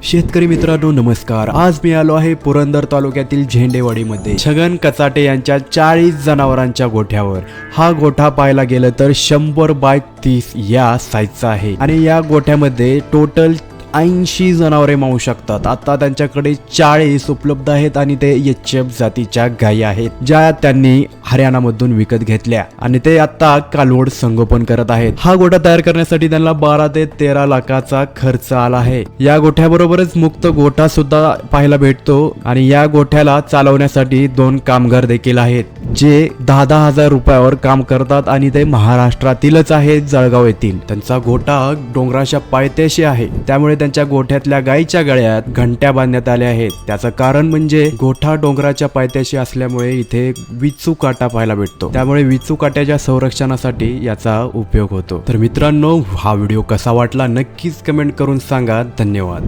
शेतकरी मित्रांनो नमस्कार। आज मी आलो आहे पुरंदर तालुक्यातील झेंडेवाडीमध्ये छगन कचाटे यांच्या 40 जनावरांच्या गोठ्यावर। हा गोठा पाहायला गेलं तर 100 बाय 30 या साईजचा आहे आणि या गोठ्यामध्ये टोटल 80 जनावरे मावू शकतात। आता त्यांच्याकडे 40 उपलब्ध आहेत आणि ते एचएफ जातीच्या गायी आहेत, ज्या त्यांनी हरियाणामधून विकत घेतल्या आणि ते आता कालवड संगोपन करत आहेत। हा गोठा तयार करण्यासाठी त्यांना 12 ते 13 लाखाचा खर्च आला आहे। या गोठ्याबरोबरच मुक्त गोठा सुद्धा पाहायला भेटतो आणि या गोठ्याला चालवण्यासाठी 2 कामगार देखील आहेत, जे 10-10 हजार रुपयावर काम करतात आणि ते महाराष्ट्रातीलच आहेत, जळगाव येथील। त्यांचा गोठा डोंगराच्या पायथ्याशी आहे, त्यामुळे त्यांच्या गोठ्यातल्या गायीच्या गळ्यात घंट्या बांधण्यात आल्या आहेत। त्याचं कारण म्हणजे गोठा डोंगराच्या पायथ्याशी असल्यामुळे इथे विचू काटा पाहायला भेटतो, त्यामुळे विचू काट्याच्या संरक्षणासाठी याचा उपयोग होतो। तर मित्रांनो, हा व्हिडिओ कसा वाटला नक्कीच कमेंट करून सांगा। धन्यवाद।